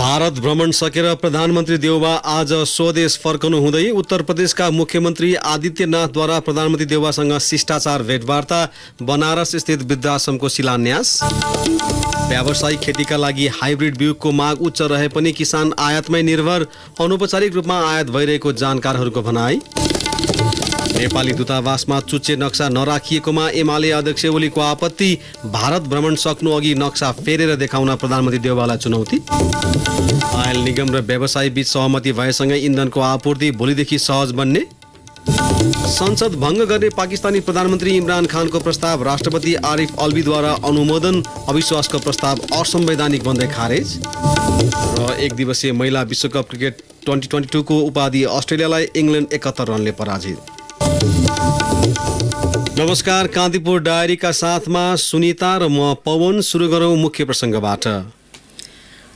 भारत भ्रमण सकेर प्रधानमन्त्री देउबा आज स्वदेश फर्कनु हुँदै उत्तर प्रदेशका मुख्यमन्त्री आदित्यनाथद्वारा प्रधानमन्त्री देउबासँग शिष्टाचार भेटवार्ता, बनारस स्थित वृद्धाश्रमको शिलान्यास। व्यावसायिक खेतीका लागि हाइब्रिड बिउको माग उच्च रहे पनि किसान आयातमै निर्भर, अनौपचारिक रूपमा आयात भइरहेको जानकारहरूको भनाई। नेपाली दूतावासमा चुच्चे नक्सा नराखिएकोमा एमाले अध्यक्ष ओलीको आपत्ति, भारत भ्रमण सक्नु अघि नक्सा फेरेर देखाउन प्रधानमन्त्री देउबालाई चुनौती। आयल निगम र व्यवसायी बीच सहमति भएसँगै इन्धनको आपूर्ति भोलिदेखि सहज बन्ने। संसद भङ्ग गर्ने पाकिस्तानी प्रधानमन्त्री इमरान खानको प्रस्ताव राष्ट्रपति आरिफ अल्वीद्वारा अनुमोदन, अविश्वासको प्रस्ताव असंवैधानिक भन्दै खारेज। र एक दिवसीय महिला विश्वकप क्रिकेट 2022 को उपाधि अस्ट्रेलियालाई इङ्ल्यान्ड 71 रनले पराजित। नमस्कार, कान्तिपुर डायरीका साथमा सुनिता र म पवन। सुरु गरौँ मुख्य प्रसङ्गबाट।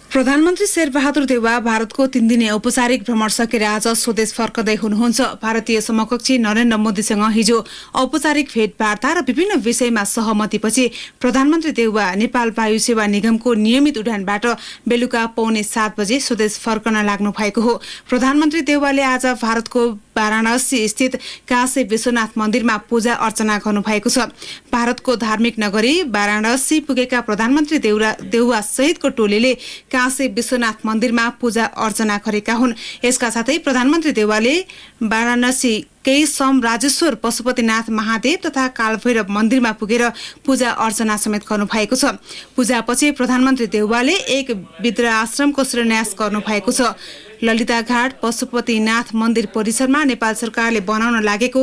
प्रधानमन्त्री शेरबहादुर देउवा भारतको 3 दिने औपचारिक भ्रमण सकेर आज स्वदेश फर्कदै हुनुहुन्छ। भारतीय समकक्षी नरेन्द्र मोदीसँग हिजो औपचारिक भेटवार्ता र विभिन्न विषयमा सहमतिपछि प्रधानमन्त्री देउवा नेपाल वायु सेवा निगमको नियमित उडानबाट बेलुका 6:45 बजे स्वदेश फर्कन लाग्नु भएको हो। प्रधानमन्त्री देउवाले आज भारतको वाराणसी स्थित काशी विश्वनाथ मन्दिरमा पूजा अर्चना गर्नुभएको छ। भारतको धार्मिक नगरी वाराणसी पुगेका प्रधानमन्त्री देउवा सहितको टोलीले काशी विश्वनाथ मन्दिरमा पूजा अर्चना गरेका हुन्। यसका साथै प्रधानमन्त्री देउवाले वाराणसी केही सम राजेश्वर पशुपतिनाथ महादेव तथा कालभैरव मन्दिरमा पुगेर पूजा अर्चना समेत गर्नुभएको छ। पूजापछि प्रधानमन्त्री देउवाले एक वृद्धाश्रमको शिलान्यास गर्नुभएको छ। ललिताघाट पशुपतिनाथ मन्दिर परिसरमा नेपाल सरकारले बनाउन लागेको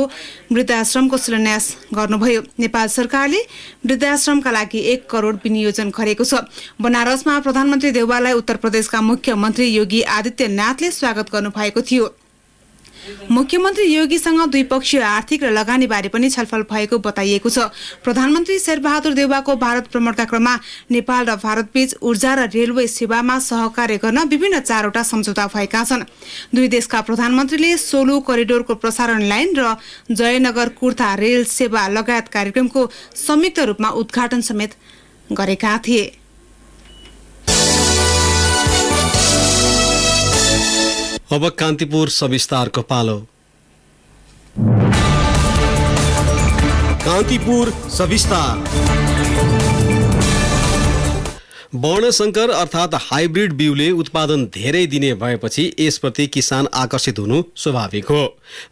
वृद्धाश्रमको शिलान्यास गर्नुभयो। नेपाल सरकारले वृद्धाश्रमका लागि 1 करोड विनियोजन गरेको छ। बनारसमा प्रधानमन्त्री देउवालाई उत्तर प्रदेशका मुख्यमन्त्री योगी आदित्यनाथले स्वागत गर्नुभएको थियो। मुख्यमन्त्री योगीसँग द्विपक्षीय आर्थिक र लगानी बारे पनि छलफल भएको बताइएको छ। प्रधानमन्त्री शेरबहादुर देउवाको भारत भ्रमणका क्रममा नेपाल र भारतबीच ऊर्जा र रेलवे सेवामा सहकार्य गर्न विभिन्न 4वटा सम्झौता भएका छन्। दुई देशका प्रधानमन्त्रीले सोलु करिडोरको प्रसारण लाइन र जयनगर कुर्था रेल सेवा लगायत कार्यक्रमको संयुक्त रूपमा उद्घाटन समेत गरेका थिए। अब कान्तिपुर सविस्तारको पालो। कान्तिपुर सविस्तार। वर्णशंकर अर्थात् हाइब्रिड बिउले उत्पादन धेरै दिने भएपछि यसप्रति किसान आकर्षित हुनु स्वाभाविक हो।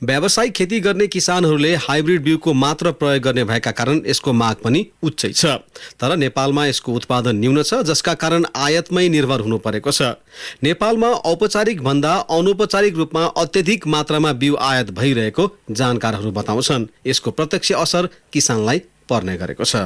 व्यावसायिक खेती गर्ने किसानहरूले हाइब्रिड बिउको मात्र प्रयोग गर्ने भएका कारण यसको माग पनि उच्चै छ। तर नेपालमा यसको उत्पादन न्यून छ, जसका कारण आयातमै निर्भर हुनु परेको छ। नेपालमा औपचारिक भन्दा अनौपचारिक रूपमा अत्यधिक मात्रामा बिउ आयात भइरहेको जानकारहरू बताउँछन्। यसको प्रत्यक्ष असर किसानलाई पर्ने गरेको छ।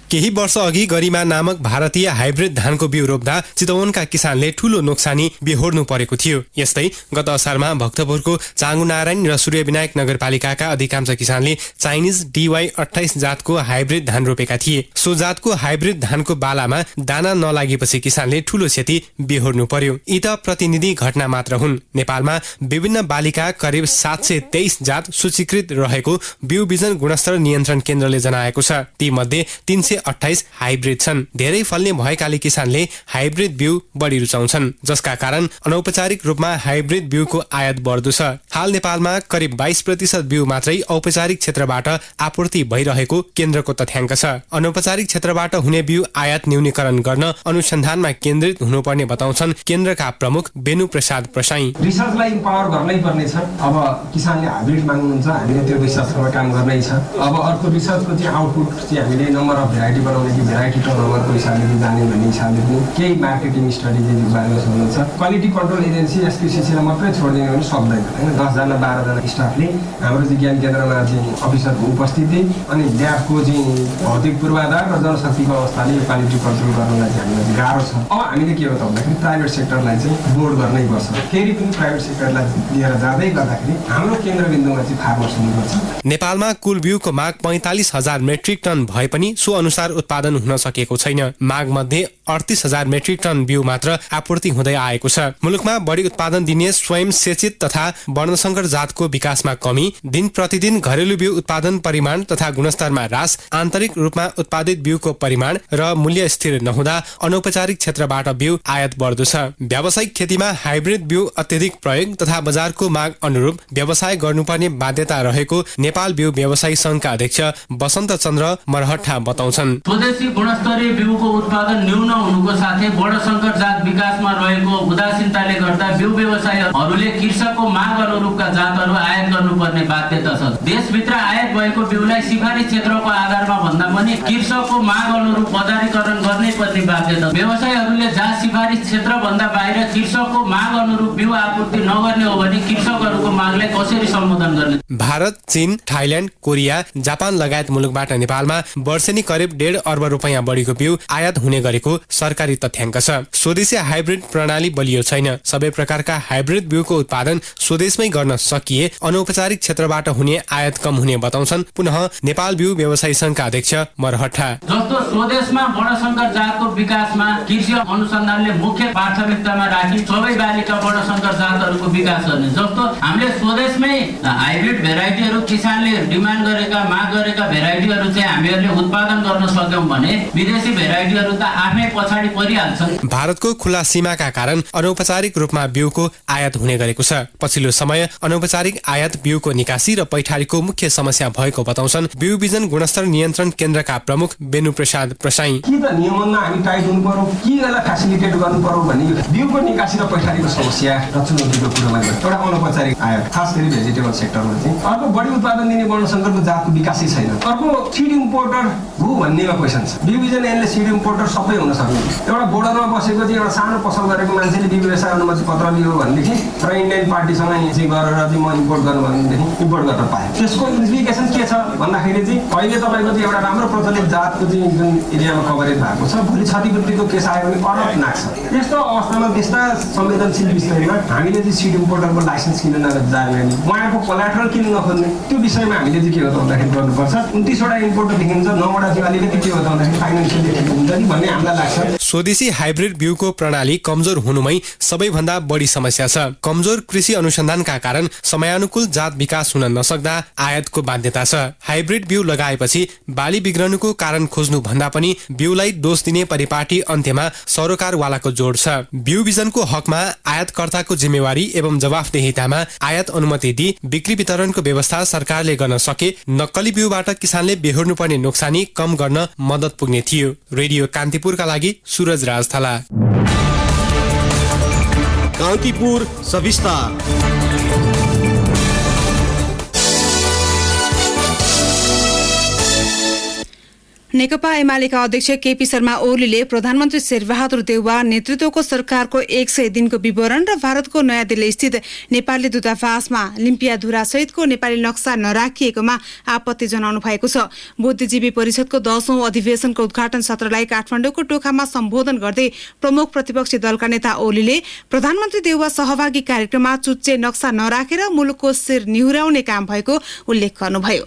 केही वर्ष अघि गरिमा नामक भारतीय हाइब्रिड धानको बिउ रोप्दा चितवनका किसानले ठूलो नोक्सानी बेहोर्नु परेको थियो। यस्तै गत असारमा भक्तपुरको चाँगुनारायण र सूर्यविनायक नगरपालिकाका अधिकांश किसानले चाइनिज DY28 जातको हाइब्रिड धान रोपेका थिए। सो जातको हाइब्रिड धानको बालामा दाना नलागेपछि किसानले ठूलो क्षति बेहोर्नु पर्यो। यी त प्रतिनिधि घटना मात्र हुन्। नेपालमा विभिन्न बालिका करिब 723 जात सूचीकृत रहेको बिउ बिजन गुणस्तर नियन्त्रण केन्द्रले जनाएको छ। ती मध्ये 328 हाइब्रिड छन्। धेरै फल्ने भएकाले किसानले हाइब्रिड बिउ बढी रुचाउँछन्, जसका कारण अनौपचारिक रूपमा हाइब्रिड बिउको आयात बढ्दो छ। हाल नेपालमा करिब 22% बिउ मात्रै औपचारिक क्षेत्रबाट आपूर्ति भइरहेको केन्द्रको तथ्याङ्क छ। अनौपचारिक क्षेत्रबाट हुने बिउ आयात न्यूनीकरण गर्न अनुसन्धानमा केन्द्रित हुनुपर्ने बताउँछन् केन्द्रका प्रमुख बेनु प्रसाद प्रसाई। रिसर्चलाई इम्पावर गर्नै पर्ने छ। अब किसानले हाइब्रिड माग्नुहुन्छ, हामीले त्यो रिसर्चमा काम गर्नै छ। अब अर्को रिसर्चको चाहिँ आउटपुट चाहिँ हामीले नम्बर अफ भेराइटी बनाउने कि भेराइटी टर्नओभरको हिसाबले जाने भन्ने हिसाबले पनि केही मार्केटिङ स्ट्राटेजीको बारेमा सोध्नुहुन्छ। क्वालिटी कन्ट्रोल एजेन्सी SQCCलाई मात्रै छोडिदिने पनि सक्दैन हैन। 10 जना 12 जना स्टाफले हाम्रो चाहिँ ज्ञान केन्द्रमा चाहिँ अफिसरको उपस्थिति अनि ल्याबको चाहिँ भौतिक पूर्वाधार र जनशक्तिको अवस्थाले क्वालिटी कन्ट्रोल गर्नलाई चाहिँ हामीलाई गाह्रो छ। अब हामीले के हो त भन्दाखेरि प्राइभेट सेक्टरलाई चाहिँ बोर्ड गर्नै पर्छ। फेरि पनि प्राइभेट सेक्टरलाई लिएर जाँदै गर्दाखेरि हाम्रो केन्द्रबिन्दुमा चाहिँ फार्मर्स हुनुपर्छ। नेपालमा कुल बिउको माग 45,000 मेट्रिक टन भए पनि सो अनुसार उत्पादन हुन सकेको छैन। माग मध्ये 38,000 मेट्रिक टन बिउ मात्र आपूर्ति हुँदै आएको छ। मुलुकमा बढी उत्पादन दिने स्वयंसेचित तथा वर्णसंकर जातको विकासमा कमी, दिन प्रतिदिन घरेलु बिउ उत्पादन परिमाण तथा गुणस्तरमा ह्रास, आन्तरिक रूपमा उत्पादित बिउको परिमाण र मूल्य स्थिर नहुँदा अनौपचारिक क्षेत्रबाट बिउ आयात बढ्दो छ। व्यावसायिक खेतीमा हाइब्रिड बिउ अत्यधिक प्रयोग तथा बजारको माग अनुरूप व्यवसाय गर्नुपर्ने बाध्यता रहेको नेपाल बिउ व्यवसायी संघका अध्यक्ष बसन्त चन्द्र मरहट्टा बताउँछन्। स्वदेशी गुणस्तरीय बिउको उत्पादन न्यून हुनुको साथै वर्णसंकर जात विकासमा रहेको उदासीनताले गर्दा बिउ व्यवसायीहरूले कृषकको माग अनुरूपका जातहरू आयात गर्नुपर्ने बाध्यता छ। देशभित्र आयात भएको बिउलाई सिफारिस क्षेत्रको आधारमा भन्दा पनि कृषकको माग अनुरूप बजारीकरण गर्नै पर्ने बाध्यता। व्यवसायीहरूले जहाँ सिफारिस क्षेत्र भन्दा बाहिर कृषकको माग अनुरूप बिउ आपूर्ति नगर्ने हो भने कृषकहरूको मागलाई कसरी सम्बोधन गर्ने? भारत, चीन, थाइल्याण्ड, कोरिया, जापान लगायत मुलुकबाट नेपालमा वर्षेनी करिब 1.5 अर्ब रुपैयाँ बढीको बिउ आयात हुने गरेको सरकारी तथ्याङ्क छ। स्वदेशी हाइब्रिड प्रणाली बलियो छैन। सबै प्रकारका हाइब्रिड बिउको उत्पादन स्वदेशमै गर्न सकिए अनौपचारिक क्षेत्रबाट हुने आयात कम हुने बताउँछन् पुनः नेपाल बिउ व्यवसायी संघका अध्यक्ष मरहट्टा। जस्तो स्वदेशमा वर्णसंकर जातको विकासमा कृषि अनुसन्धानले मुख्य प्राथमिकतामा राखी सबै बालीका वर्णसंकर जातहरूको विकास गर्ने। जस्तो हामीले स्वदेशमै हाइब्रिड भेराइटीहरू किसानले डिमान्ड गरेका माग गरेका भेराइटीहरू चाहिँ हामीहरूले उत्पादन गर्न सक्यौं भने विदेशी भेराइटीहरू त आफै पछाडि परिहाल्छन्। भारतको खुला सीमाका कारण अनौपचारिक रूपमा बिउको आयात हुने गरेको छ। पछिल्लो समय अनौपचारिक आयात बिउको निकासी र पैठारीको मुख्य समस्या भएको बताउँछन् बिउ बिजन गुणस्तर नियन्त्रण केन्द्रका प्रमुख बेनु प्रसाद प्रसाई। के त नियमनमा हामी टाइट हुनु पर्यो, के यसलाई फेसिलिटेट गर्नु पर्यो भने बिउको निकासी र पैठारीको समस्या र चुनौतीको कुरोमा एउटा अनौपचारिक आयात खास गरी भेजिटेबल सेक्टरमा चाहिँ अर्को बढी उत्पादन दिने वर्णसंकरको जातको विकासै छैन। अर्को सिड इम्पोर्टर हो भन्नेमा क्वेसन छ। बिउ बिजन एनले सिड इम्पोर्टर सबै हुन सक्ने। एउटा बोर्डरमा बसेको चाहिँ एउटा सानो पसल गरेको मान्छेले बिउ व्यवसाय अनुमति पत्र लियो भनेदेखि र इन्डियन पार्टीसँग चाहिँ गरेर चाहिँ म इम्पोर्ट गर्नु भनेदेखि इम्पोर्ट गर्न पाएँ। त्यसको इम्प्लिकेसन के छ भन्दाखेरि चाहिँ अहिले तपाईँको चाहिँ एउटा राम्रो प्रचलित जातको चाहिँ जुन एरियामा कभरेज भएको छ भोलि क्षतिपूर्तिको केस आयो भने अरब नाग्छ। यस्तो अवस्थामा त्यस्ता संवेदनशील विषयमा हामीले चाहिँ सिड इम्पोर्टरको लाइसेन्स किन नजाने, उहाँको कोलाट्रल किन नखोज्ने, त्यो विषयमा हामीले चाहिँ के हो त भन्दाखेरि गर्नुपर्छ। 29वटा इम्पोर्टर देखिन्छ, 9वटा चाहिँ अलिकति के हो त भन्दाखेरि फाइनेन्सियली हुन्छ नि भन्ने हामीलाई लाग्छ। स्वदेशी हाइब्रिड बिउको प्रणाली कमजोर हुनुमै सबैभन्दा बढी समस्या छ। कमजोर कृषि अनुसन्धानका कारण समयानुकूल जात विकास हुन नसक्दा आयातको बाध्यता छ। हाइब्रिड बिउ लगाएपछि बाली बिग्रनुको कारण खोज्नु भन्दा पनि बिउलाई दोष दिने परिपाटी अन्त्यमा सरोकारवालाको जोड छ। बिउ बिजनको हकमा आयातकर्ताको जिम्मेवारी एवं जवाफदेहितामा आयात अनुमति दिई बिक्री वितरणको व्यवस्था सरकारले गर्न सके नक्कली बिउबाट किसानले बेहोर्नुपर्ने नोक्सानी कम गर्न मद्दत पुग्ने थियो। रेडियो कान्तिपुरका लागि सूरज राज थाला। कान्तिपुर सविस्तार। नेकपा एमालेका अध्यक्ष केपी शर्मा ओलीले प्रधानमन्त्री शेरबहादुर देउवा नेतृत्वको सरकारको 100 दिनको विवरण र भारतको नयाँ दिल्ली स्थित नेपाली दूतावासमा लिम्पियाधुरा सहितको नेपाली नक्सा नराखिएकोमा आपत्ति जनाउनु भएको छ। बुद्धिजीवी परिषदको 10औं अधिवेशनको उद्घाटन सत्रलाई काठमाडौँको टोखामा सम्बोधन गर्दै प्रमुख प्रतिपक्षी दलका नेता ओलीले प्रधानमन्त्री देउवा सहभागी कार्यक्रममा चुच्चे नक्सा नराखेर मुलुकको शिर निहुराउने काम भएको उल्लेख गर्नुभयो।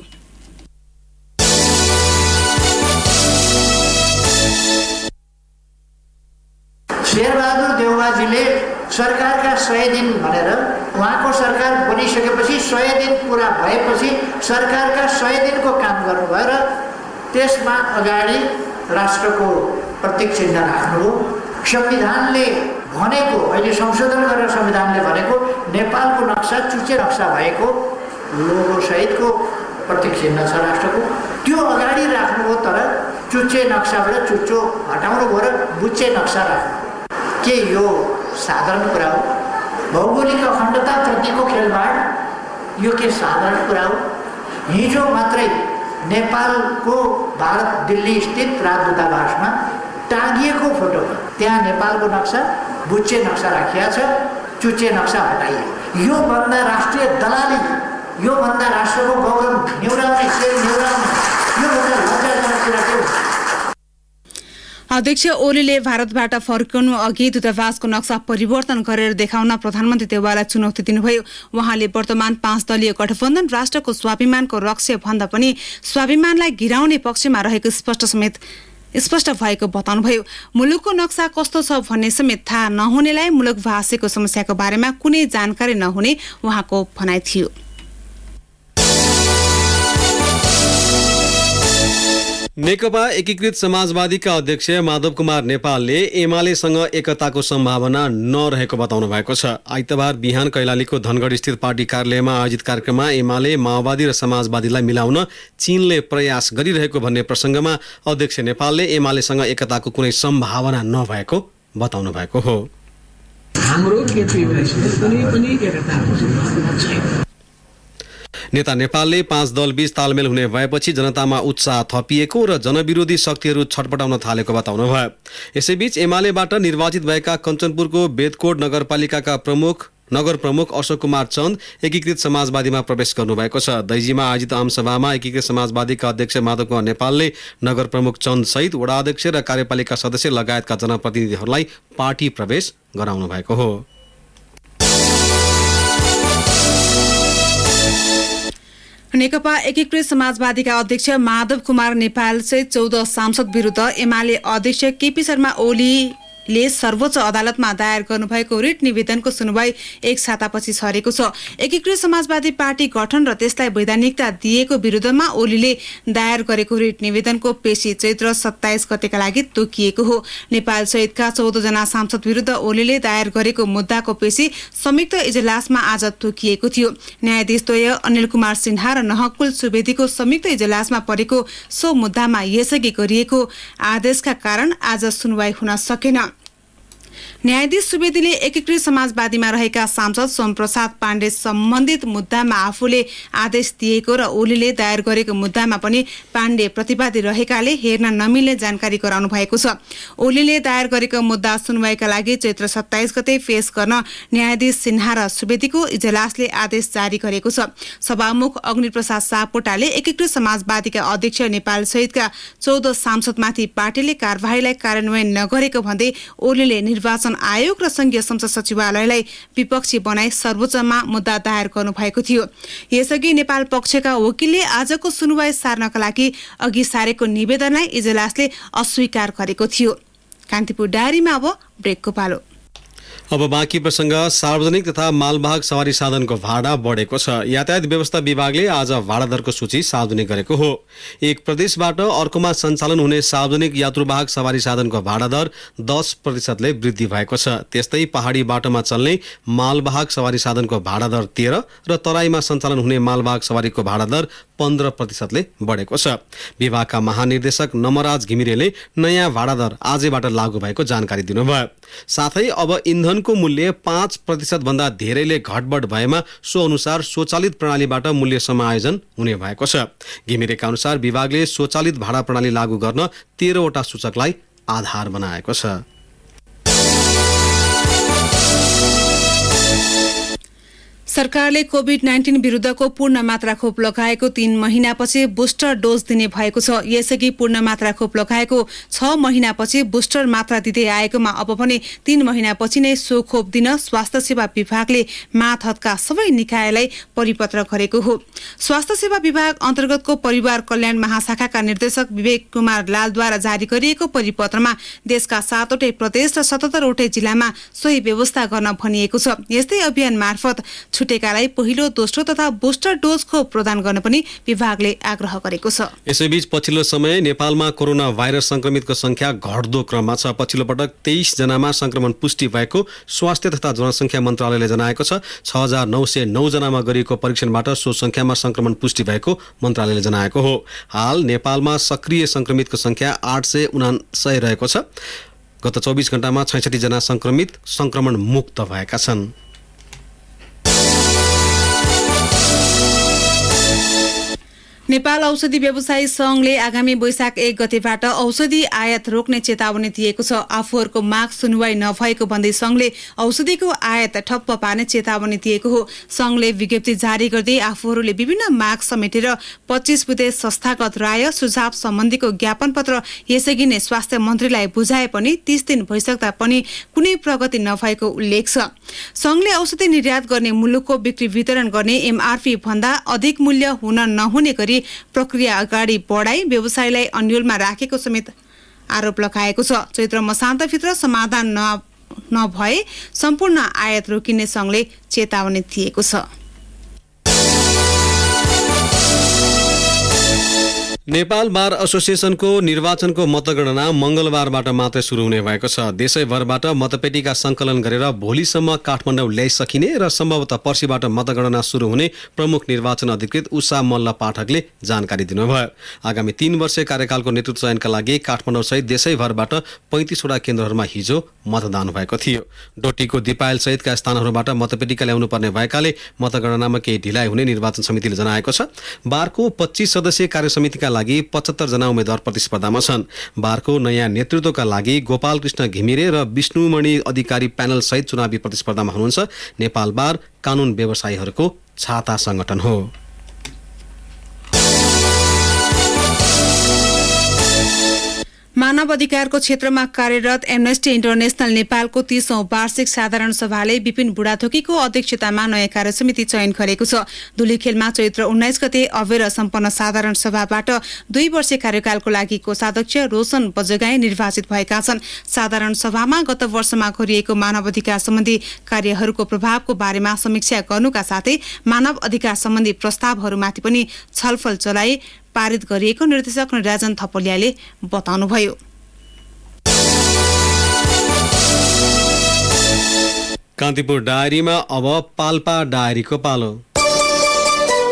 शेरबहादुर देउवाजीले सरकारका 100 दिन भनेर उहाँको सरकार बनिसकेपछि 100 दिन पुरा भएपछि सरकारका 100 दिनको काम गर्नुभयो र त्यसमा अगाडि राष्ट्रको प्रतीक चिन्ह राख्नुभयो। संविधानले भनेको अहिले संशोधन गरेर संविधानले भनेको नेपालको नक्सा चुच्चे नक्सा भएको लोगो सहितको प्रतीक चिन्ह छ राष्ट्रको, त्यो अगाडि राख्नुभयो। तर चुच्चे नक्साबाट चुच्चो हटाउनु भयो र बुच्चे नक्सा राख्नु। के यो साधारण कुरा हो? भौगोलिक अखण्डता प्रतिको खेलबाड यो के साधारण कुरा हो? हिजो मात्रै नेपालको भारत दिल्ली स्थित राजदूतावासमा टाँगिएको फोटो त्यहाँ नेपालको नक्सा बुच्चे नक्सा राखिएको छ, चुच्चे नक्सा हटाइयो। यो भन्दा राष्ट्रिय दलाली, यो भन्दा राष्ट्रको गौरव निहुराउने, शेर निहुराउने, यो भन्दा लज्जाजनक कुरा के हो? अध्यक्ष ओलीले भारतबाट फर्कनु अघि दूतावासको नक्सा परिवर्तन गरेर देखाउन प्रधानमन्त्री देउवालाई चुनौती दिनुभयो। उहाँले वर्तमान 5 दलीय गठबन्धन राष्ट्रको स्वाभिमानको रक्ष्य भन्दा पनि स्वाभिमानलाई गिराउने पक्षमा रहेको स्पष्ट समेत स्पष्ट भएको बताउनुभयो। मुलुकको नक्सा कस्तो छ भन्ने समेत थाहा नहुनेलाई मुलुक भाषेको समस्याको बारेमा कुनै जानकारी नहुने उहाँको भनाइ थियो। नेकपा एकीकृत समाजवादीका अध्यक्ष माधव कुमार नेपालले एमालेसँग एकताको सम्भावना नरहेको बताउनु भएको छ। आइतबार बिहान कैलालीको धनगढ स्थित पार्टी कार्यालयमा आयोजित कार्यक्रममा एमाले माओवादी र समाजवादीलाई मिलाउन चीनले प्रयास गरिरहेको भन्ने प्रसङ्गमा अध्यक्ष नेपालले एमालेसँग एकताको कुनै सम्भावना नभएको बताउनु भएको हो। हाम्रो कुनै पनि एकताको सम्भावना छैन। नेता नेपालले 5 दलबीच तालमेल हुने भएपछि जनतामा उत्साह थपिएको र जनविरोधी शक्तिहरू छटपटाउन थालेको बताउनुभयो। यसैबीच एमालेबाट निर्वाचित भएका कञ्चनपुरको बेदकोट नगरपालिकाका नगर प्रमुख अशोक कुमार चन्द एकीकृत समाजवादीमा प्रवेश गर्नुभएको छ। दैजीमा आयोजित आमसभामा एकीकृत समाजवादीका अध्यक्ष माधव कुमार नेपालले नगर प्रमुख चन्द सहित वडा अध्यक्ष र कार्यपालिका सदस्य लगायतका जनप्रतिनिधिहरूलाई पार्टी प्रवेश गराउनु भएको हो। नेकपा एकीकृत समाजवादीका अध्यक्ष माधव कुमार नेपाल सहित 14 सांसद विरुद्ध एमाले अध्यक्ष केपी शर्मा ओलीले सर्वोच्च अदालतमा दायर गर्नुभएको रिट निवेदनको सुनवाई एक सातापछि सरेको छ। एकीकृत समाजवादी पार्टी गठन र त्यसलाई वैधानिकता दिएको विरुद्धमा ओलीले दायर गरेको रिट निवेदनको पेशी चैत्र 27 गतेका लागि तोकिएको हो। नेपाल सहितका 14 जना सांसद विरुद्ध ओलीले दायर गरेको मुद्दाको पेशी संयुक्त इजलासमा आज तोकिएको थियो। न्यायाधीश द्वय अनिल कुमार सिन्हा र नहकुल सुवेदीको संयुक्त इजलासमा परेको सो मुद्दामा यसअघि गरिएको आदेशका कारण आज सुनवाई हुन सकेन। न्यायाधीश सुवेदीले एकीकृत समाजवादीमा रहेका सांसद सोमप्रसाद पाण्डे सम्बन्धित मुद्दामा आफूले आदेश दिएको र ओलीले दायर गरेको मुद्दामा पनि पाण्डे प्रतिवादी रहेकाले हेर्न नमिल्ने जानकारी गराउनु भएको छ। ओलीले दायर गरेको मुद्दा सुनवाईका लागि चैत्र 27 गते पेश गर्न न्यायाधीश सिन्हा र सुवेदीको इजलासले आदेश जारी गरेको छ। सभामुख अग्निप्रसाद सापकोटाले एकीकृत समाजवादीका अध्यक्ष नेपाल सहितका 14 सांसदमाथि पार्टीले कार्यवाहीलाई कार्यान्वयन नगरेको भन्दै ओलीले निर्वाचन आयोग र संघीय संसद सचिवालयलाई विपक्षी बनाई सर्वोच्चमा मुद्दा दायर गर्नुभएको थियो। यसअघि नेपाल पक्षका वकिलले आजको सुनवाई सार्नका लागि अघि सारेको निवेदनलाई इजलासले अस्वीकार गरेको थियो। कान्तिपुर डायरीमा अब ब्रेकको पालो। अब बाँकी प्रसङ्ग सार्वजनिक तथा मालवाहक सवारी साधनको भाडा बढेको छ। यातायात व्यवस्था विभागले आज भाडा दरको सूची सार्वजनिक गरेको हो। एक प्रदेशबाट अर्कोमा सञ्चालन हुने सार्वजनिक यात्रुवाहक सवारी साधनको भाडा दर 10% वृद्धि भएको छ। त्यस्तै पहाडी बाटोमा चल्ने मालवाहक सवारी साधनको भाडा दर 13 र तराईमा सञ्चालन हुने मालवाहक सवारीको भाडा दर 15% बढेको छ। विभागका महानिर्देशक नमराज घिमिरेले नयाँ भाडा दर आजैबाट लागू भएको जानकारी दिनुभयो। साथै अब इन्धनको मूल्य 5% भन्दा धेरैले घटबढ भएमा सो अनुसार स्वचालित प्रणालीबाट मूल्य समायोजन हुने भएको छ। घिमिरेका अनुसार विभागले स्वचालित भाडा प्रणाली लागू गर्न 13 वटा सूचकलाई आधार बनाएको छ। सरकारले कोभिड-19 विरुद्धको पूर्ण मात्रा खोप लगाएको 3 महिनापछि बुस्टर डोज दिने भएको छ। यसअघि पूर्ण मात्रा खोप लगाएको 6 महिनापछि बुस्टर मात्रा दिँदै आएकोमा अब पनि 3 महिनापछि नै सो खोप दिन स्वास्थ्य सेवा विभागले मातहतका सबै निकायलाई परिपत्र गरेको हो। स्वास्थ्य सेवा विभाग अन्तर्गतको परिवार कल्याण महाशाखाका निर्देशक विवेक कुमार लालद्वारा जारी गरिएको परिपत्रमा देशका 7वटै प्रदेश र 77वटै जिल्लामा सोही व्यवस्था गर्न भनिएको छ। यस्तै अभियान मार्फत छुटेकालाई पहिलो, दोस्रो तथा बुस्टर डोज खोप प्रदान गर्न पनि विभागले आग्रह गरेको छ। यसैबीच पछिल्लो समय नेपालमा कोरोना भाइरस संक्रमितको संख्या घट्दो क्रममा छ। पछिल्लो पटक 23 जनामा संक्रमण पुष्टि भएको स्वास्थ्य तथा जनसङ्ख्या मन्त्रालयले जनाएको छ। 6909 जनामा गरिएको परीक्षणबाट सो संख्यामा संक्रमण पुष्टि भएको मन्त्रालयले जनाएको हो। हाल नेपालमा सक्रिय संक्रमितको संख्या 879 रहेको छ। गत 24 घण्टामा 66 जना संक्रमण मुक्त भएका छन्। नेपाल औषधि व्यवसायी संघले आगामी वैशाख 1 गतेबाट औषधि आयात रोक्ने चेतावनी दिएको छ। आफूहरूको माग सुनवाई नभएको भन्दै संघले औषधिको आयात ठप्प पार्ने चेतावनी दिएको हो। संघले विज्ञप्ति जारी गर्दै आफूहरूले विभिन्न माग समेटेर 25 बुधे संस्थागत राय सुझाव सम्बन्धीको ज्ञापन पत्र यसअघि नै स्वास्थ्य मन्त्रीलाई बुझाए पनि 30 दिन भइसक्दा पनि कुनै प्रगति नभएको उल्लेख छ। संघले औषधि निर्यात गर्ने मुलुकको बिक्री वितरण गर्ने एमआरपी भन्दा अधिक मूल्य हुन नहुने गरी प्रक्रिया अगाडि बढाई व्यवसायलाई अन्यलमा राखेको समेत आरोप लगाएको छ। चैत्र मसान्तभित्र समाधान नभए सम्पूर्ण आयात रोकिने संघले चेतावनी दिएको छ। नेपाल बार एसोसिएसनको निर्वाचनको मतगणना मंगलबारबाट मात्रै सुरु हुने भएको छ। देशैभरबाट मतपेटिका संकलन गरेर भोलिसम्म काठमाडौँ ल्याइ सकिने र सम्भवतः पर्सिबाट मतगणना सुरु हुने प्रमुख निर्वाचन अधिकृत उषा मल्ल पाठकले जानकारी दिनुभयो। आगामी 3 वर्षीय कार्यकालको नेतृत्व चयनका लागि काठमाडौँ सहित देशैभरबाट 35 वटा केन्द्रहरूमा हिजो मतदान भएको थियो। डोटीको दिपायल सहितका स्थानहरूबाट मतपेटिका ल्याउनु पर्ने भएकाले मतगणनामा केही ढिलाइ हुने निर्वाचन समितिले जनाएको छ। बारको 25 सदस्यीय कार्यसमितिका लागि 75 जना उम्मेद्वार प्रतिस्पर्धामा छन्। बारको नयाँ नेतृत्वका लागि गोपाल कृष्ण घिमिरे र विष्णुमणि अधिकारी प्यानल सहित चुनावी प्रतिस्पर्धामा हुनुहुन्छ। नेपाल बार कानून व्यवसायीहरूको छाता संगठन हो। मानव अधिकारको क्षेत्रमा कार्यरत एमनेस्टी इन्टरनेशनल नेपालको 30औं वार्षिक साधारण सभाले विपिन बुढाथोकीको अध्यक्षतामा नयाँ कार्यसमिति चयन गरेको छ। धुलीखेलमा चैत्र 19 गते अबेर सम्पन्न साधारण सभाबाट 2 वर्षीय कार्यकालको लागि कोषाध्यक्ष रोशन बजगाई निर्वाचित भएका छन्। साधारण सभामा गत वर्षमा गरिएको मानव अधिकार सम्बन्धी कार्यहरूको प्रभावको बारेमा समीक्षा गर्नुका साथै मानव अधिकार सम्बन्धी प्रस्तावहरूमाथि पनि छलफल चलाइ पारित गरिएको निर्देशक राजन थपलियाले बताउनुभयो। कान्तिपुर डायरीमा अब पाल्पा डायरीको पालो।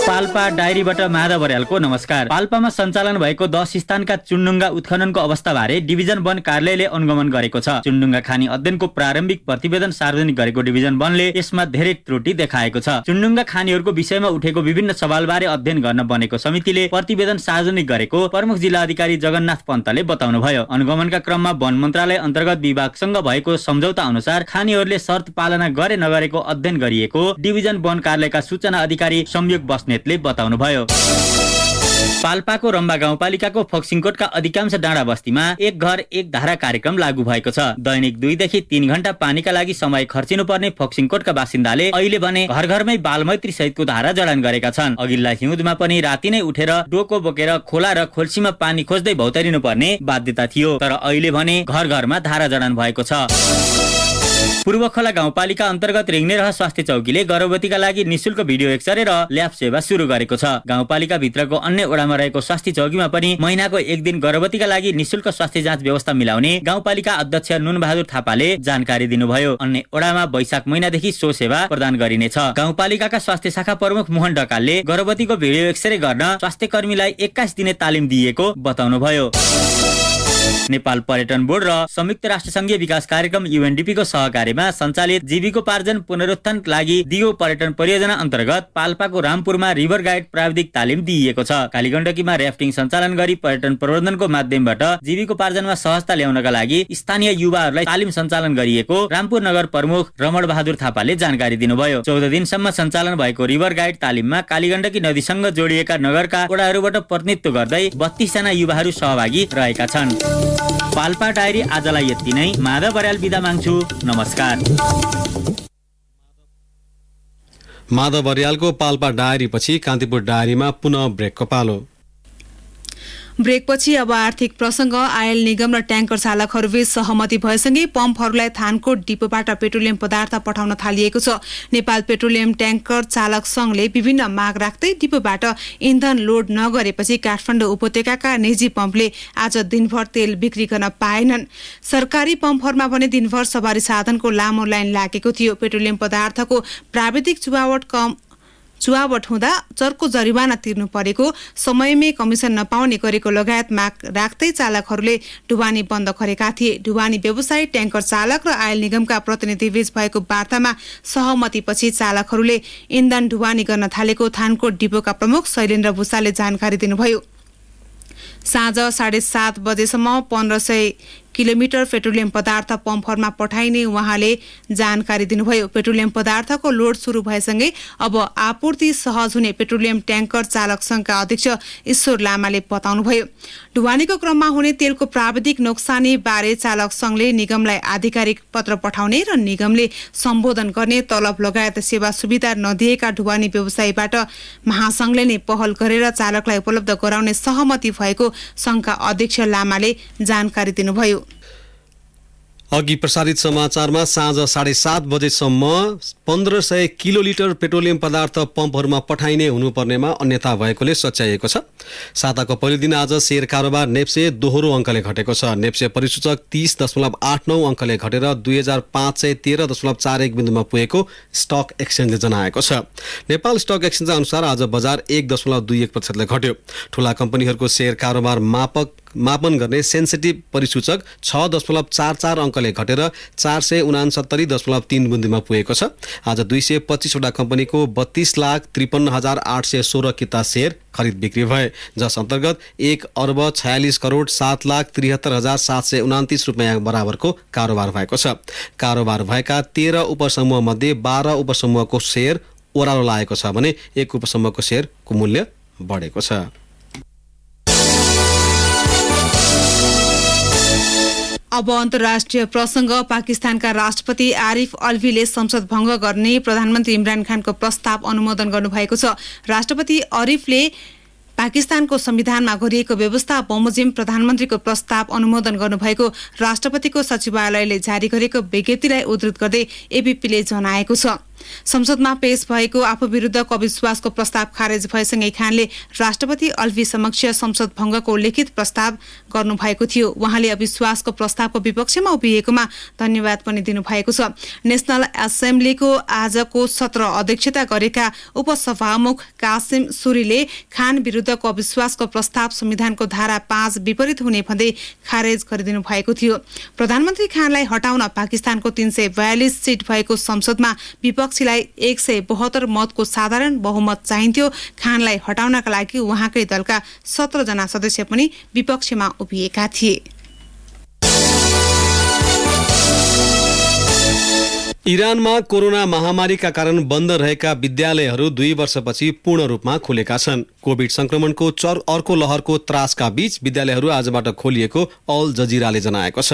पाल्पा डायरीबाट माधव बर्यालको नमस्कार। पाल्पामा सञ्चालन भएको 10 स्थानका चुन्डुङ्गा उत्खननको अवस्थाबारे डिभिजन वन कार्यालयले अनुगमन गरेको छ। चुन्डुङ्गा खानी अध्ययनको प्रारम्भिक प्रतिवेदन सार्वजनिक गरेको डिभिजन वनले यसमा धेरै त्रुटि देखाएको छ। चुन्डुङ्गा खानीहरूको विषयमा उठेको विभिन्न सवालबारे अध्ययन गर्न बनेको समितिले प्रतिवेदन सार्वजनिक गरेको प्रमुख जिल्ला अधिकारी जगन्नाथ पन्तले बताउनुभयो। अनुगमनका क्रममा वन मन्त्रालय अन्तर्गत विभागसँग भएको सम्झौता अनुसार खानीहरूले शर्त पालना गरे नगरेको अध्ययन गरिएको डिभिजन वन कार्यालयका सूचना अधिकारी संयोग बस्नेतले बताउनुभयो। पाल्पाको रम्बा गाउँपालिकाको फक्सिङकोटका अधिकांश डाँडा बस्तीमा एक घर एक धारा कार्यक्रम लागू भएको छ। दैनिक 2 देखि 3 घण्टा पानीका लागि समय खर्चिनु पर्ने फक्सिङकोटका बासिन्दाले अहिले भने घर घरमै बालमैत्री सहितको धारा जडान गरेका छन्। अघिल्ला हिउँदमा पनि राति नै उठेर डोको बोकेर खोला र खोल्सीमा पानी खोज्दै भौतारिनु पर्ने बाध्यता थियो। तर अहिले भने घर घरमा धारा जडान भएको छ। पूर्वखोला गाउँपालिका अन्तर्गत रेग्नेरह स्वास्थ्य चौकीले गर्भवतीका लागि निशुल्क भिडियो एक्सरे र ल्याब सेवा सुरु गरेको छ। गाउँपालिका भित्रको अन्य वडामा रहेको स्वास्थ्य चौकीमा पनि महिनाको 1 दिन गर्भवतीका लागि निशुल्क स्वास्थ्य जाँच व्यवस्था मिलाउने गाउँपालिका अध्यक्ष नुनबहादुर थापाले जानकारी दिनुभयो। अन्य वडामा वैशाख महिनादेखि सो सेवा प्रदान गरिनेछ। गाउँपालिकाका स्वास्थ्य शाखा प्रमुख मोहन ढकालले गर्भवतीको भिडियो एक्सरे गर्न स्वास्थ्य कर्मीलाई 21 दिने तालिम दिएको बताउनुभयो। नेपाल पर्यटन बोर्ड र संयुक्त राष्ट्र संघीय विकास कार्यक्रम UNDP को सहकार्यमा सञ्चालित जीविकोपार्जन पुनरुत्थानका लागि दिगो पर्यटन परियोजना अन्तर्गत पाल्पाको रामपुरमा रिभर गाइड प्राविधिक तालिम दिइएको छ। कालीगण्डकीमा र्याफ्टिङ सञ्चालन गरी पर्यटन प्रबन्धनको माध्यमबाट जीविकोपार्जनमा सहजता ल्याउनका लागि स्थानीय युवाहरूलाई तालिम सञ्चालन गरिएको रामपुर नगर प्रमुख रमण बहादुर थापाले जानकारी दिनुभयो। 14 दिनसम्म सञ्चालन भएको रिभर गाइड तालिममा कालीगण्डकी नदीसँग जोडिएका नगरका वडाहरूबाट प्रतिनिधित्व गर्दै 32 जना युवाहरू सहभागी रहेका छन्। पाल्पा डायरी आजलाई यति नै। माधव बर्याल बिदा माग्छु। नमस्कार। माधव बर्यालको पाल्पा डायरी पछि कान्तिपुर डायरीमा पुनः ब्रेकको पालो। ब्रेकपछि अब आर्थिक प्रसंग। आयल निगम र ट्याङ्कर चालकहरूबीच सहमति भएसँगै पम्पहरूलाई थानको डिपोबाट पेट्रोलियम पदार्थ पठाउन थालिएको छ। नेपाल पेट्रोलियम ट्याङ्कर चालक संघले विभिन्न माग राख्दै डिपोबाट इन्धन लोड नगरेपछि काठमाडौँ उपत्यकाका निजी पम्पले आज दिनभर तेल बिक्री गर्न पाएनन्। सरकारी पम्पहरूमा भने दिनभर सवारी साधनको लामो लाइन लागेको थियो। पेट्रोलियम पदार्थको प्राविधिक चुहावट हुँदा चर्को जरिवाना तिर्नु परेको, समयमै कमिसन नपाउने गरेको लगायत माग राख्दै चालकहरूले ढुवानी बन्द गरेका थिए। ढुवानी व्यवसायी, ट्याङ्कर चालक र आयल निगमका प्रतिनिधिबीच भएको वार्तामा सहमतिपछि चालकहरूले इन्धन ढुवानी गर्न थालेको थानकोट डिपोका प्रमुख शैलेन्द्र भूषालले जानकारी दिनुभयो। साँझ 7:30 बजेसम्म 1500 किलोमिटर पेट्रोलियम पदार्थ पम्पहरूमा पठाइने उहाँले जानकारी दिनुभयो। पेट्रोलियम पदार्थको लोड सुरु भएसँगै अब आपूर्ति सहज हुने पेट्रोलियम ट्याङ्कर चालक संघका अध्यक्ष ईश्वर लामाले बताउनुभयो। ढुवानीको क्रममा हुने तेलको प्राविधिक नोक्सानी बारे चालक संघले निगमलाई आधिकारिक पत्र पठाउने र निगमले सम्बोधन गर्ने, तलब लगायत सेवा सुविधा नदिएका ढुवानी व्यवसायीबाट महासंघले नै पहल गरेर चालकलाई उपलब्ध गराउने सहमति भएको संघका अध्यक्ष लामाले जानकारी दिनुभयो। अघि प्रसारित समाचारमा साँझ 7:30 बजेसम्म 1500 किलोलिटर पेट्रोलियम पदार्थ पम्पहरूमा पठाइने हुनुपर्नेमा अन्यथा भएकोले सच्याइएको छ। साताको पहिलो दिन आज शेयर कारोबार नेप्से दोहोरो अङ्कले घटेको छ। नेप्से परिसूचक 30.89 अङ्कले घटेर 2513.41 बिन्दुमा पुगेको स्टक एक्सचेन्जले जनाएको छ। नेपाल स्टक एक्सचेन्ज अनुसार आज बजार 1.21% घट्यो। ठूला कम्पनीहरूको शेयर कारोबार मापन गर्ने सेन्सिटिभ परिसूचक 6.44 अङ्कले घटेर 469.3 बिन्दुमा पुगेको छ। आज 225 वटा कम्पनीको 32,53,816 किता शेयर खरिद बिक्री भए, जस अन्तर्गत 1,46,46,73,729 रुपियाँ बराबरको कारोबार भएको छ। कारोबार भएका 13 उपसमूह मध्ये 12 उपसमूहको शेयर ओह्रालो लागेको छ भने एक उपसमूहको शेयरको मूल्य बढेको छ। अब अन्तर्राष्ट्रिय प्रसङ्ग। पाकिस्तानका राष्ट्रपति आरिफ अल्वीले संसद भङ्ग गर्ने प्रधानमन्त्री इमरान खानको प्रस्ताव अनुमोदन गर्नुभएको छ। राष्ट्रपति आरिफले पाकिस्तानको संविधानमा गरिएको व्यवस्था बमोजिम प्रधानमन्त्रीको प्रस्ताव अनुमोदन गर्नुभएको राष्ट्रपतिको सचिवालयले जारी गरेको विज्ञप्तिलाई उद्धृत गर्दै एबीपीले जनाएको छ। संसदमा पेश भएको आफू विरुद्धको अविश्वासको प्रस्ताव खारेज भएसँगै खानले राष्ट्रपति अल्वी समक्ष संसद भङ्गको लिखित प्रस्ताव गर्नुभएको थियो। उहाँले अविश्वासको प्रस्तावको विपक्षमा उभिएकोमा धन्यवाद पनि दिनुभएको छ। नेशनल एसेम्ब्लीको आजको सत्र अध्यक्षता गरेका उपसभामुख कासिम सुरीले खान विरुद्धको अविश्वासको प्रस्ताव संविधानको धारा 5 विपरीत हुने भन्दै खारेज गरिदिनु भएको थियो। प्रधानमन्त्री खानलाई हटाउन पाकिस्तानको 342 सिट भएको संसदमा विपक्षीलाई 172 मतको साधारण बहुमत चाहिन्थ्यो। खानलाई हटाउनका लागि उहाँकै दलका 17 जना सदस्य पनि विपक्षमा उभिएका थिए। इरानमा कोरोना महामारीका कारण बन्द रहेका विद्यालयहरू 2 वर्षपछि पूर्ण रूपमा खुलेका छन्। कोभिड संक्रमणको अर्को लहरको त्रासका बीच विद्यालयहरू आजबाट खोलिएको अल जजिराले जनाएको छ।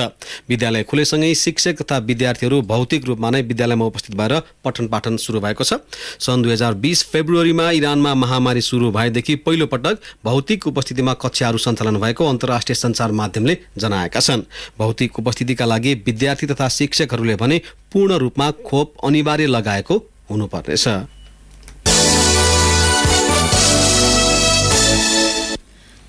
विद्यालय खुलेसँगै शिक्षक तथा विद्यार्थीहरू भौतिक रूपमा नै विद्यालयमा उपस्थित भएर पठन पाठन सुरु भएको छ। सन् 2020 फेब्रुअरीमा इरानमा महामारी सुरु भएदेखि पहिलो पटक भौतिक उपस्थितिमा कक्षाहरू सञ्चालन भएको अन्तर्राष्ट्रिय सञ्चार माध्यमले जनाएका छन्। भौतिक उपस्थितिका लागि विद्यार्थी तथा शिक्षकहरूले भने पूर्ण रूपमा खोप अनिवार्य लगाएको हुनुपर्नेछ।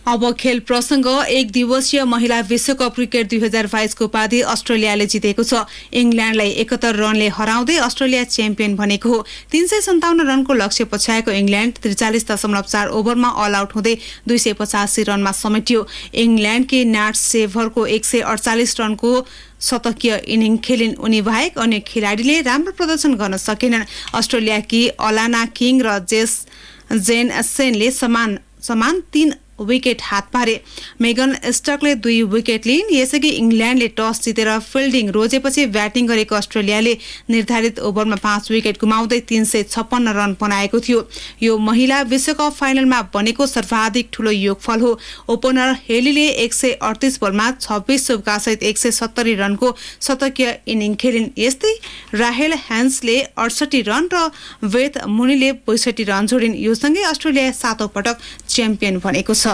अब खेल प्रसङ्ग। एक दिवसीय महिला विश्वकप क्रिकेट 2022 को उपाधि अस्ट्रेलियाले जितेको छ। इङ्ल्यान्डलाई 71 रनले हराउँदै अस्ट्रेलिया च्याम्पियन बनेको हो। 357 रनको लक्ष्य पछ्याएको इङ्ल्यान्ड 43.4 ओभरमा अल आउट हुँदै 285 रनमा समेटियो। इङ्ल्यान्डकी नाट सेभरको 148 रनको शतकीय इनिङ खेलिन्। उनी बाहेक अन्य खेलाडीले राम्रो प्रदर्शन गर्न सकेनन्। अस्ट्रेलियाकी अलाना किङ र जेन सेनले समान 3 विकेट हात पारे। मेगन स्टकले 2 विकेट लिइन्। यसअघि इङ्ल्यान्डले टस जितेर फिल्डिङ रोजेपछि ब्याटिङ गरेको अस्ट्रेलियाले निर्धारित ओभरमा 5 विकेट गुमाउँदै 356 रन बनाएको थियो। यो महिला विश्वकप फाइनलमा बनेको सर्वाधिक ठूलो योगफल हो। ओपनर हेलीले 138 बलमा 26 चौकासहित 170 रनको शतकीय इनिङ खेलिन्। यस्तै राहेल ह्यान्सले 68 रन र वेथ मुनीले 62 रन जोडिन्। यो सँगै अस्ट्रेलिया 7औं पटक च्याम्पियन बनेको छ।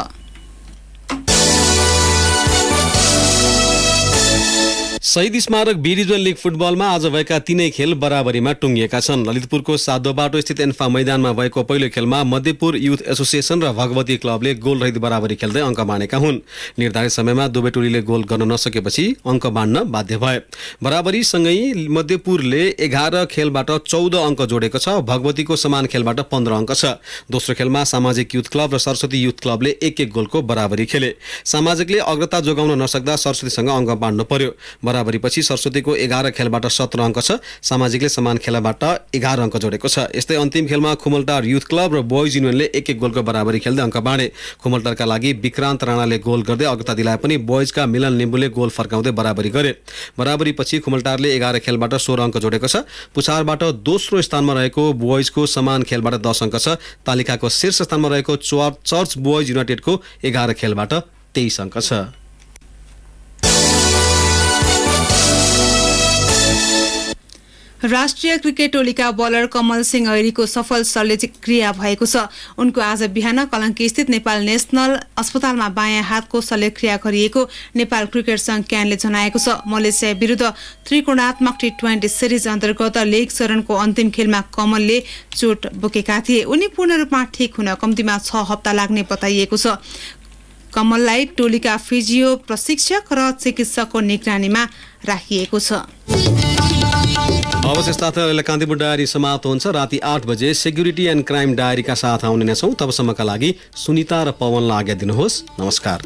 शहीद स्मारक बी डिभिजन लिग फुटबलमा आज भएका 3 खेल बराबरीमा टुङ्गिएका छन्। ललितपुरको साधो बाटो स्थित एन्फा मैदानमा भएको पहिलो खेलमा मध्यपुर युथ एसोसिएसन र भगवती क्लबले गोलरहित बराबरी खेल्दै अङ्क बाँडेका हुन्। निर्धारित समयमा दुवै टोलीले गोल गर्न नसकेपछि अङ्क बाँड्न बाध्य भए। बराबरीसँगै मध्यपुरले 11 खेलबाट 14 अङ्क जोडेको छ। भगवतीको समान खेलबाट 15 अङ्क छ। दोस्रो खेलमा सामाजिक युथ क्लब र सरस्वती युथ क्लबले 1-1 गोलको बराबरी खेले। सामाजिकले अग्रता जोगाउन नसक्दा सरस्वतीसँग अङ्क बाँड्नु पर्यो। बराबरीपछि सरस्वतीको 11 खेलबाट 17 अङ्क छ। सामाजिकले समान खेलबाट 11 अङ्क जोडेको छ। यस्तै अन्तिम खेलमा खुमलटार युथ क्लब र बोइज युनियनले 1-1 गोलको बराबरी खेल्दै अङ्क बाँडे। खुमलटारका लागि विक्रान्त राणाले गोल गर्दै अग्रता दिलाए पनि बोइजका मिलन लिम्बुले गोल फर्काउँदै बराबरी गरे। बराबरीपछि खुमलटारले 11 खेलबाट 16 अङ्क जोडेको छ। पुछारबाट दोस्रो स्थानमा रहेको बोइजको समान खेलबाट 10 अङ्क छ। तालिकाको शीर्ष स्थानमा रहेको चर्च बोइज युनाइटेडको 11 खेलबाट 23 अङ्क छ। राष्ट्रिय क्रिकेट टोलीका बलर कमल सिंह ऐरीको सफल शल्यक्रिया भएको छ। उनको आज बिहान कलङ्की स्थित नेपाल नेशनल अस्पतालमा बायाँ हातको शल्यक्रिया गरिएको नेपाल क्रिकेट संघ क्यानले जनाएको छ। मलेसिया विरुद्ध त्रिकोणात्मक टी20 सिरिज अन्तर्गत लीग चरणको अन्तिम खेलमा कमलले चोट बोकेका थिए। उनी पूर्ण रूपमा ठिक हुन कम्तीमा 6 हप्ता लाग्ने बताइएको छ। कमललाई टोलीका फिजियो प्रशिक्षक र चिकित्सकको निगरानीमा राखिएको छ। अवशेष साथ कान्तिपुर डायरी समाप्त हुन्छ। राति 8 बजे सेक्युरिटी एन्ड क्राइम डायरीका साथ आउने नै छौँ। तबसम्मका लागि सुनिता र पवनलाई आज्ञा दिनुहोस्। नमस्कार।